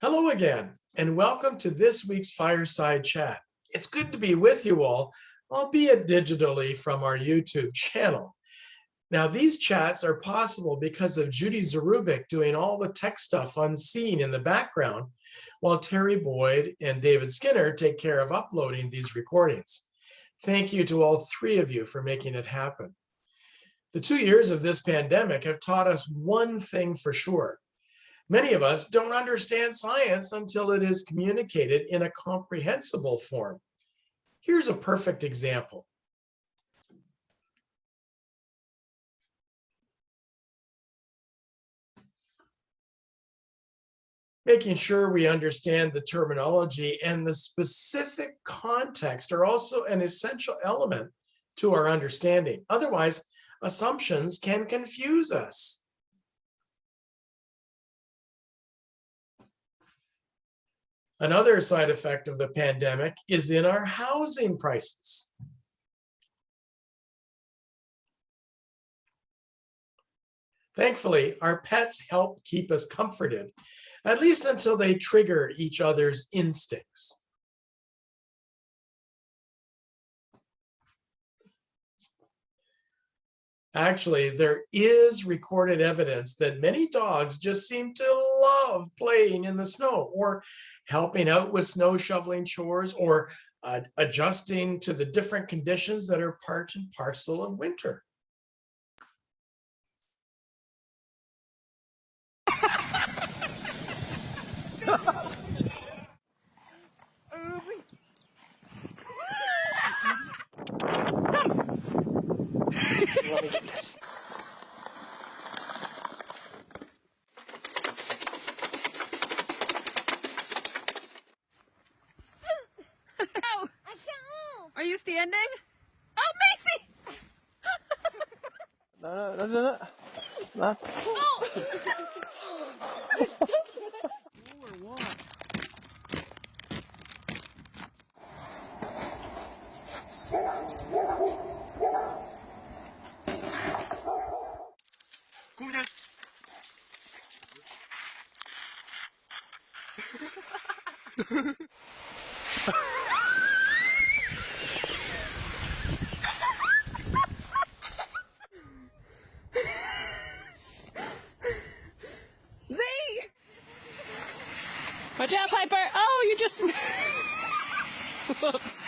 Hello again, and welcome to this week's Fireside Chat. It's good to be with you all, albeit digitally from our YouTube channel. Now, these chats are possible because of Judy Zarubik doing all the tech stuff unseen in the background, while Terry Boyd and David Skinner take care of uploading these recordings. Thank you to all three of you for making it happen. The 2 years of this pandemic have taught us one thing for sure. Many of us don't understand science until it is communicated in a comprehensible form. Here's a perfect example. Making sure we understand the terminology and the specific context are also an essential element to our understanding. Otherwise, assumptions can confuse us. Another side effect of the pandemic is in our housing prices. Thankfully, our pets help keep us comforted, at least until they trigger each other's instincts. Actually, there is recorded evidence that many dogs just seem to love playing in the snow or helping out with snow shoveling chores or adjusting to the different conditions that are part and parcel of winter. Are you standing? Oh, Macy! No. Or what? Kom igen! Watch out, Piper! Oh, you just... Whoops.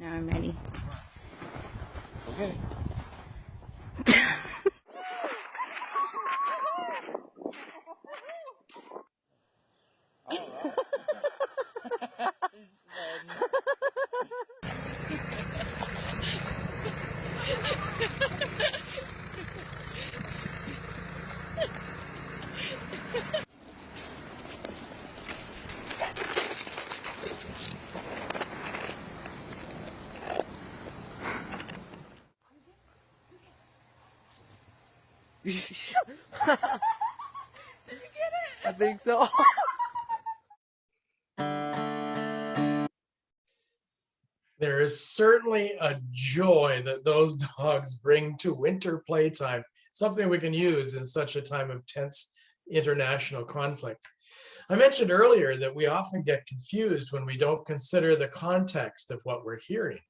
Now I'm ready. Okay. Did you get it? I think so. There There's certainly a joy that those dogs bring to winter playtime, something we can use in such a time of tense international conflict. I mentioned earlier that we often get confused when we don't consider the context of what we're hearing.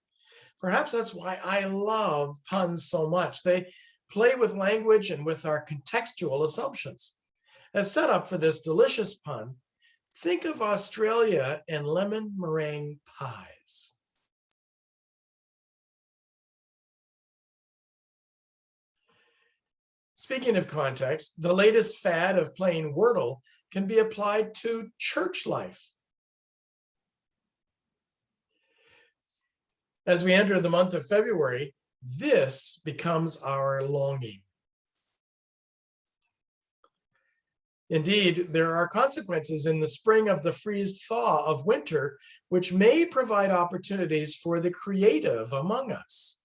Perhaps that's why I love puns so much. They play with language and with our contextual assumptions. As setup for this delicious pun, think of Australia and lemon meringue pies. Speaking of context, the latest fad of playing Wordle can be applied to church life. As we enter the month of February, this becomes our longing. Indeed, there are consequences in the spring of the freeze thaw of winter, which may provide opportunities for the creative among us.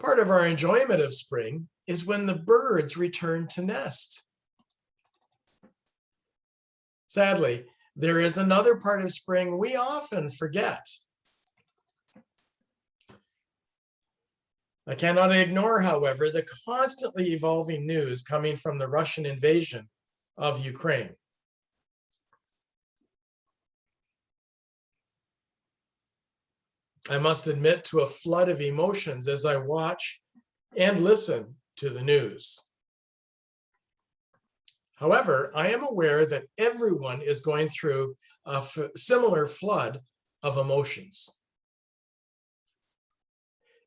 Part of our enjoyment of spring is when the birds return to nest. Sadly, there is another part of spring we often forget. I cannot ignore, however, the constantly evolving news coming from the Russian invasion of Ukraine. I must admit to a flood of emotions as I watch and listen to the news. However, I am aware that everyone is going through a similar flood of emotions.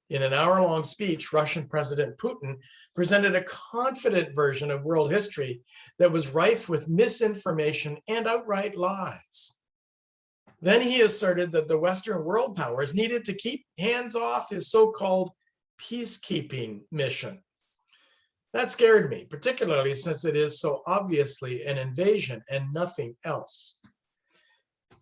In an hour-long speech, Russian President Putin presented a confident version of world history that was rife with misinformation and outright lies. Then he asserted that the Western world powers needed to keep hands off his so-called peacekeeping mission. That scared me, particularly since it is so obviously an invasion and nothing else.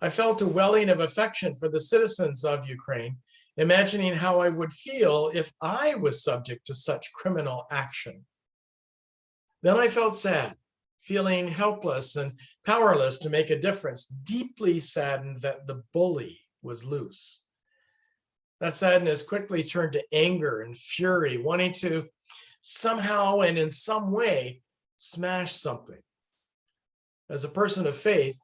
I felt a welling of affection for the citizens of Ukraine, imagining how I would feel if I was subject to such criminal action. Then I felt sad, feeling helpless and powerless to make a difference, deeply saddened that the bully was loose. That sadness quickly turned to anger and fury, wanting to somehow and in some way smash something. As a person of faith,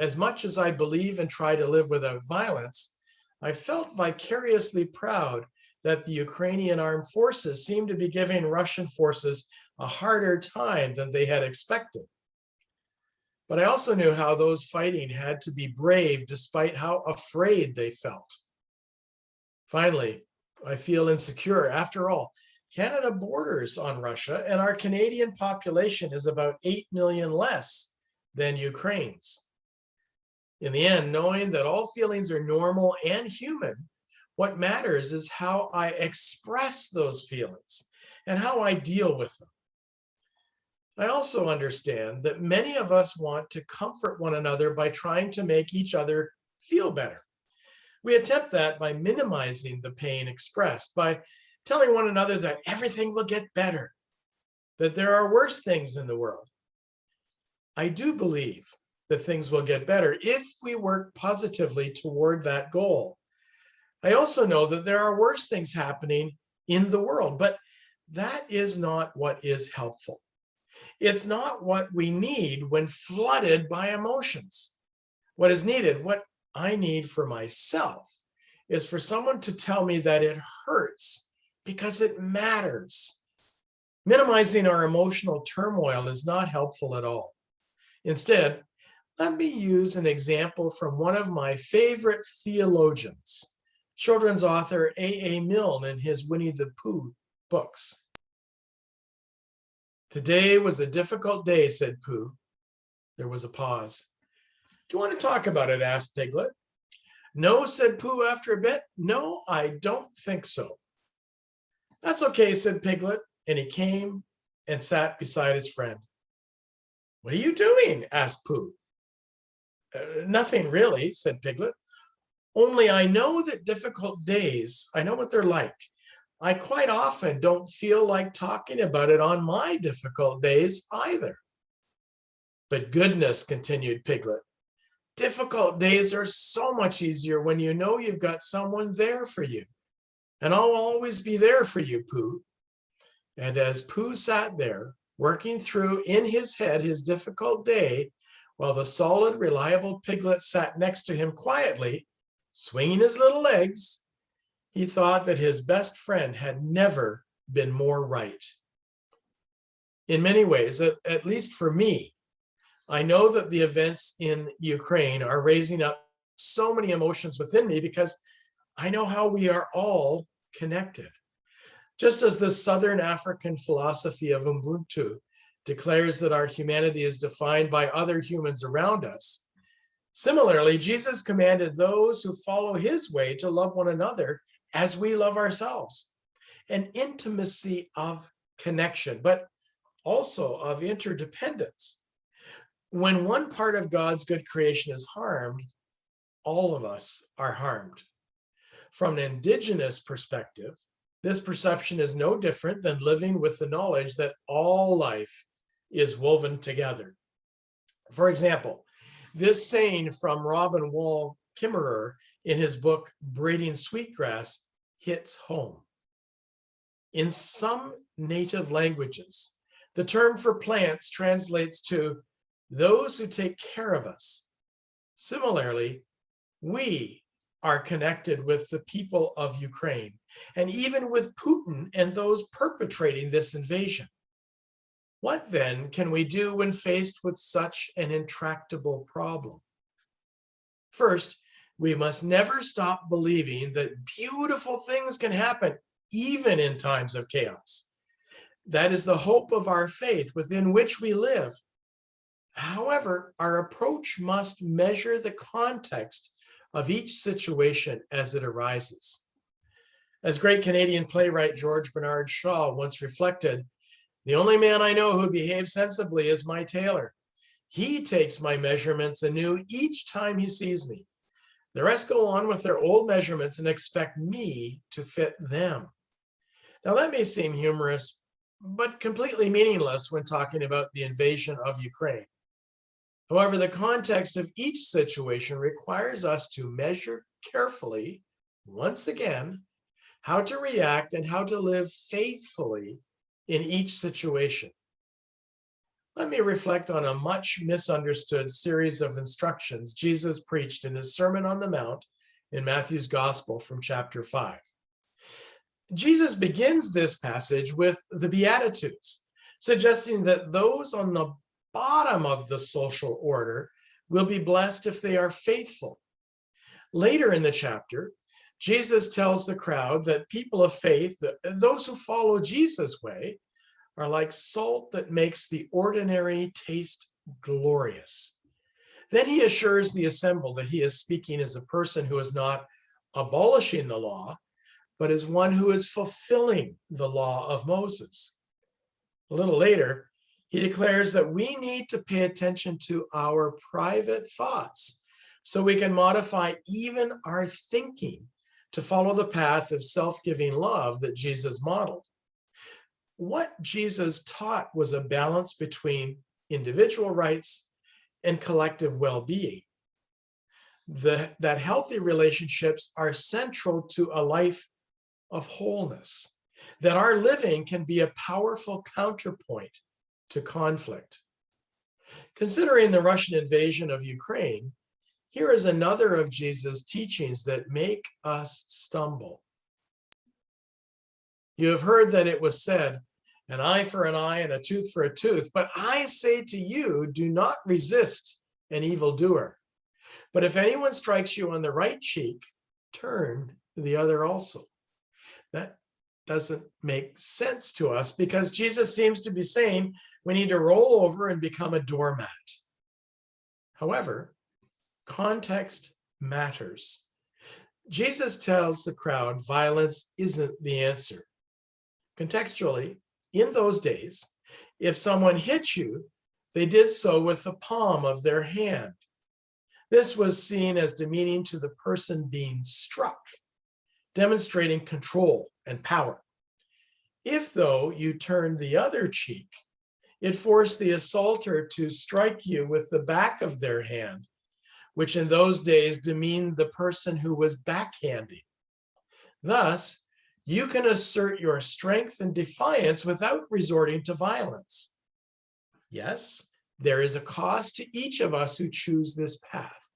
as much as I believe and try to live without violence, I felt vicariously proud that the Ukrainian armed forces seemed to be giving Russian forces a harder time than they had expected. But I also knew how those fighting had to be brave despite how afraid they felt. Finally, I feel insecure. After all, Canada borders on Russia, and our Canadian population is about 8 million less than Ukraine's. In the end, knowing that all feelings are normal and human, what matters is how I express those feelings and how I deal with them. I also understand that many of us want to comfort one another by trying to make each other feel better. We attempt that by minimizing the pain expressed, by telling one another that everything will get better, that there are worse things in the world. I do believe that things will get better if we work positively toward that goal. I also know that there are worse things happening in the world, but that is not what is helpful. It's not what we need when flooded by emotions. What is needed, what I need for myself, is for someone to tell me that it hurts because it matters. Minimizing our emotional turmoil is not helpful at all. Instead, let me use an example from one of my favorite theologians, children's author A.A. Milne in his Winnie the Pooh books. "Today was a difficult day," said Pooh. There was a pause. "Do you want to talk about it?" asked Piglet. "No," said Pooh after a bit. "No, I don't think so." "That's okay," said Piglet, and he came and sat beside his friend. "What are you doing?" asked Pooh. Nothing really," said Piglet. "Only I know that difficult days, I know what they're like. I quite often don't feel like talking about it on my difficult days either." "But goodness," continued Piglet, Difficult days are so much easier when you know you've got someone there for you. And I'll always be there for you, Pooh. And as Pooh sat there, working through in his head his difficult day, while the solid, reliable Piglet sat next to him quietly, swinging his little legs, he thought that his best friend had never been more right. In many ways, at least for me, I know that the events in Ukraine are raising up so many emotions within me because I know how we are all connected. Just as the Southern African philosophy of Ubuntu declares that our humanity is defined by other humans around us, similarly, Jesus commanded those who follow his way to love one another as we love ourselves. An intimacy of connection, but also of interdependence. When one part of God's good creation is harmed, all of us are harmed. From an indigenous perspective, this perception is no different than living with the knowledge that all life is woven together. For example, this saying from Robin Wall Kimmerer in his book, Braiding Sweetgrass, hits home. In some native languages, the term for plants translates to those who take care of us. Similarly, we are connected with the people of Ukraine, and even with Putin and those perpetrating this invasion. What then can we do when faced with such an intractable problem? First, we must never stop believing that beautiful things can happen even in times of chaos. That is the hope of our faith within which we live. However, our approach must measure the context of each situation as it arises. As great Canadian playwright George Bernard Shaw once reflected, "The only man I know who behaves sensibly is my tailor. He takes my measurements anew each time he sees me. The rest go on with their old measurements and expect me to fit them." Now that may seem humorous, but completely meaningless when talking about the invasion of Ukraine. However, the context of each situation requires us to measure carefully, once again, how to react and how to live faithfully in each situation. Let me reflect on a much misunderstood series of instructions Jesus preached in his Sermon on the Mount in Matthew's Gospel from chapter 5. Jesus begins this passage with the Beatitudes, suggesting that those on the bottom of the social order will be blessed if they are faithful. Later in the chapter, Jesus tells the crowd that people of faith, those who follow Jesus' way, are like salt that makes the ordinary taste glorious. Then he assures the assembled that he is speaking as a person who is not abolishing the law, but as one who is fulfilling the law of Moses. A little later, he declares that we need to pay attention to our private thoughts so we can modify even our thinking to follow the path of self-giving love that Jesus modeled. What Jesus taught was a balance between individual rights and collective well-being. That healthy relationships are central to a life of wholeness, that our living can be a powerful counterpoint to conflict. Considering the Russian invasion of Ukraine, here is another of Jesus' teachings that make us stumble. You have heard that it was said, "An eye for an eye and a tooth for a tooth," but I say to you, do not resist an evildoer. But if anyone strikes you on the right cheek, turn the other also. That doesn't make sense to us because Jesus seems to be saying we need to roll over and become a doormat. However, context matters. Jesus tells the crowd violence isn't the answer. Contextually, in those days, if someone hit you, they did so with the palm of their hand. This was seen as demeaning to the person being struck, demonstrating control and power. If, though, you turned the other cheek, it forced the assaulter to strike you with the back of their hand, which in those days demeaned the person who was backhanding. Thus, you can assert your strength and defiance without resorting to violence. Yes, there is a cost to each of us who choose this path,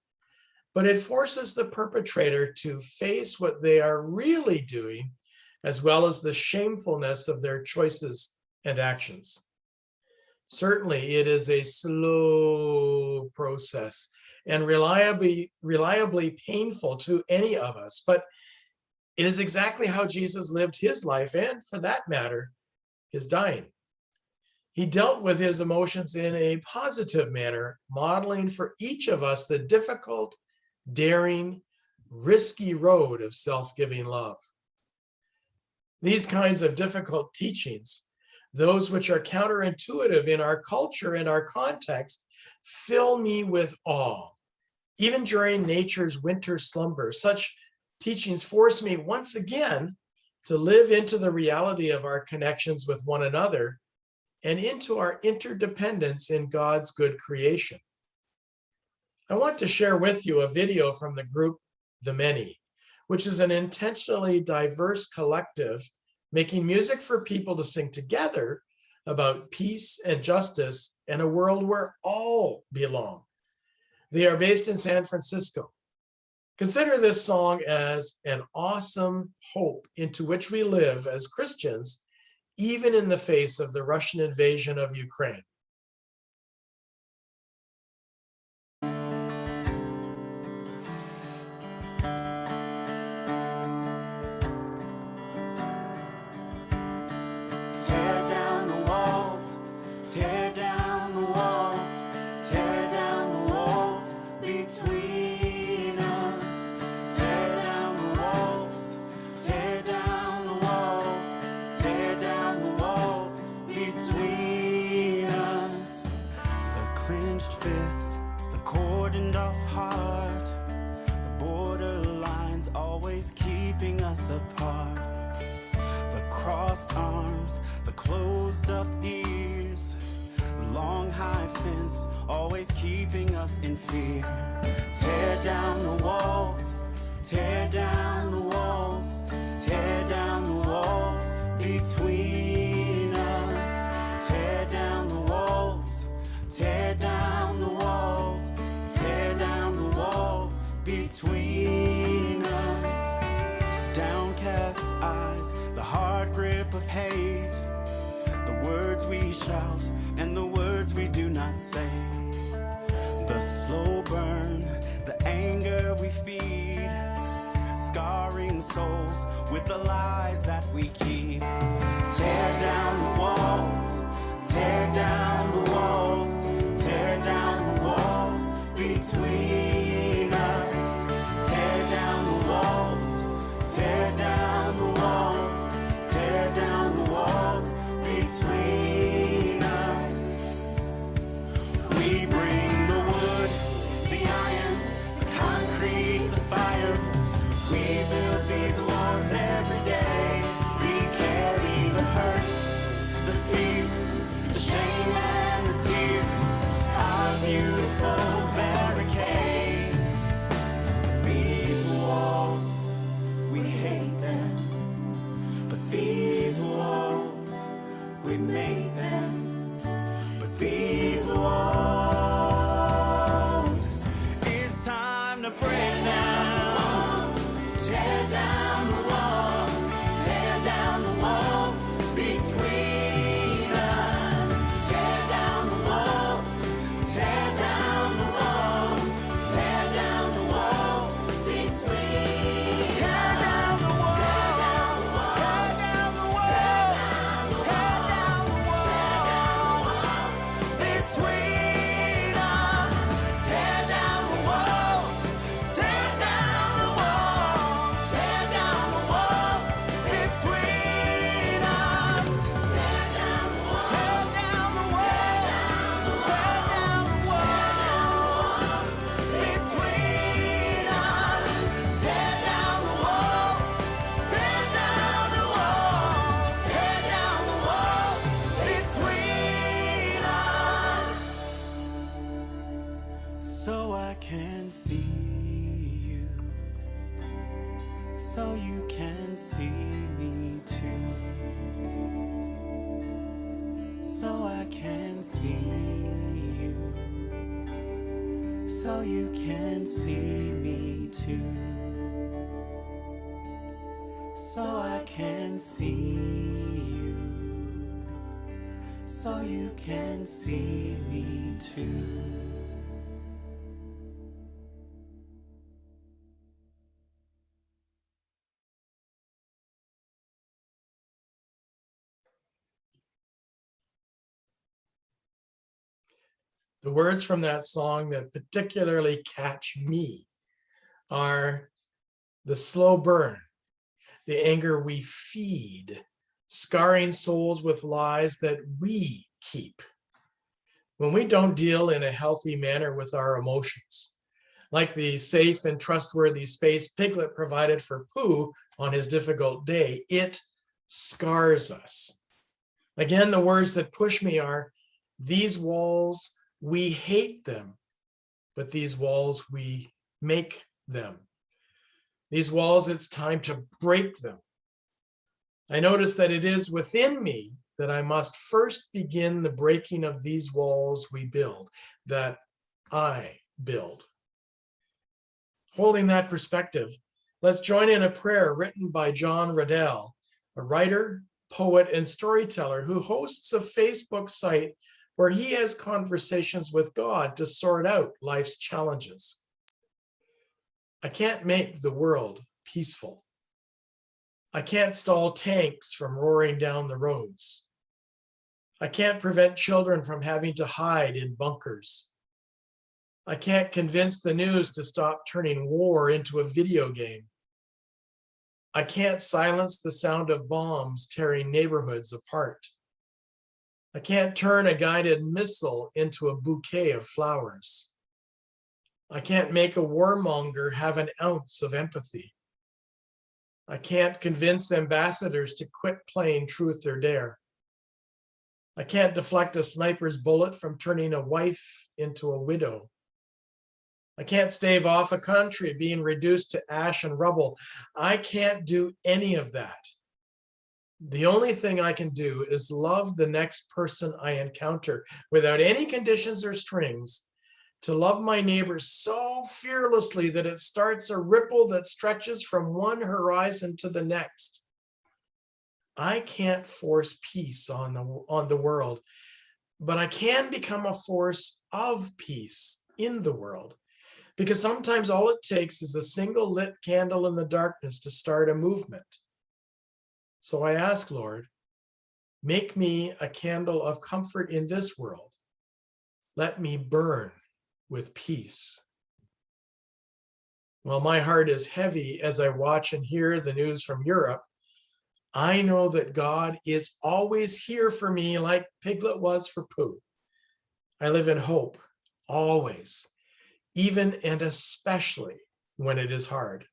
but it forces the perpetrator to face what they are really doing, as well as the shamefulness of their choices and actions. Certainly, it is a slow process and reliably painful to any of us, but it is exactly how Jesus lived his life, and for that matter, his dying. He dealt with his emotions in a positive manner, modeling for each of us the difficult, daring, risky road of self-giving love. These kinds of difficult teachings, those which are counterintuitive in our culture and our context, fill me with awe. Even during nature's winter slumber, such teachings force me once again to live into the reality of our connections with one another and into our interdependence in God's good creation. I want to share with you a video from the group The Many, which is an intentionally diverse collective making music for people to sing together about peace and justice and a world where all belong. They are based in San Francisco. Consider this song as an awesome hope into which we live as Christians, even in the face of the Russian invasion of Ukraine. Tear down the walls, tear down the walls, tear down the walls between us. Tear down the walls, tear down the walls, tear down the walls between us. The clenched fist, the cordoned off heart, the borderlines always keeping us apart. The crossed arms, the closed up ears, the long high fence always keeping us in fear. Tear down the walls, tear down the walls, tear down the walls between us. Tear down the walls, tear down the walls, tear down the walls between us. Downcast eyes, the hard grip of hate, the words we shout and the words we do not say, the slow burn, the anger we feed, scarring souls with the lies that we keep. Tear down the walls, tear down the walls, tear down the walls between us. Tear down the walls, tear down the walls, tear down the walls between us. We bring the wood, the iron, the concrete, the fire. We build these walls every day. We carry the hurt, the fear, the shame and the tears, our beautiful barricades. These walls, we hate them, but these walls, we made them. But these walls, it's time to break down. Tear down the walls, tear down the walls between us. Tear down the walls, tear down the walls, tear down the walls between. Tear down the walls, tear down the walls, tear down the walls, tear down the walls. can see me too. So I can see you. So you can see me too. So I can see you. So you can see me too. The words from that song that particularly catch me are the slow burn, the anger we feed, scarring souls with lies that we keep. When we don't deal in a healthy manner with our emotions, like the safe and trustworthy space Piglet provided for Pooh on his difficult day, it scars us. Again, the words that push me are, these walls, we hate them, but these walls, we make them. These walls, it's time to break them. I notice that it is within me that I must first begin the breaking of these walls we build, that I build. Holding that perspective, let's join in a prayer written by John Riddell, a writer, poet, and storyteller who hosts a Facebook site where he has conversations with God to sort out life's challenges. I can't make the world peaceful. I can't stall tanks from roaring down the roads. I can't prevent children from having to hide in bunkers. I can't convince the news to stop turning war into a video game. I can't silence the sound of bombs tearing neighborhoods apart. I can't turn a guided missile into a bouquet of flowers. I can't make a warmonger have an ounce of empathy. I can't convince ambassadors to quit playing truth or dare. I can't deflect a sniper's bullet from turning a wife into a widow. I can't stave off a country being reduced to ash and rubble. I can't do any of that. The only thing I can do is love the next person I encounter without any conditions or strings, to love my neighbor so fearlessly that it starts a ripple that stretches from one horizon to the next. I can't force peace on the world, but I can become a force of peace in the world. Because sometimes all it takes is a single lit candle in the darkness to start a movement. So I ask, Lord, make me a candle of comfort in this world. Let me burn with peace. While my heart is heavy as I watch and hear the news from Europe, I know that God is always here for me like Piglet was for Pooh. I live in hope, always, even and especially when it is hard.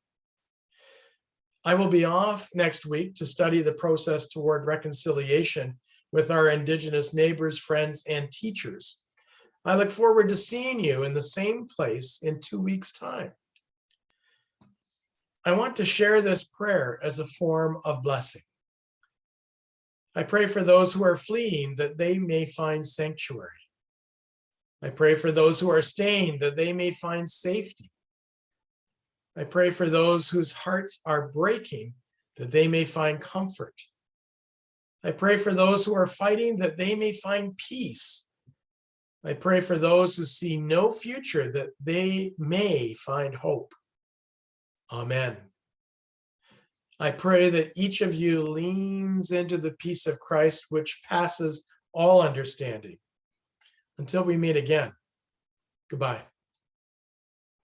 I will be off next week to study the process toward reconciliation with our Indigenous neighbors, friends, and teachers. I look forward to seeing you in the same place in 2 weeks' time. I want to share this prayer as a form of blessing. I pray for those who are fleeing that they may find sanctuary. I pray for those who are staying that they may find safety. I pray for those whose hearts are breaking that they may find comfort. I pray for those who are fighting that they may find peace. I pray for those who see no future that they may find hope. Amen. I pray that each of you leans into the peace of Christ, which passes all understanding. Until we meet again, goodbye.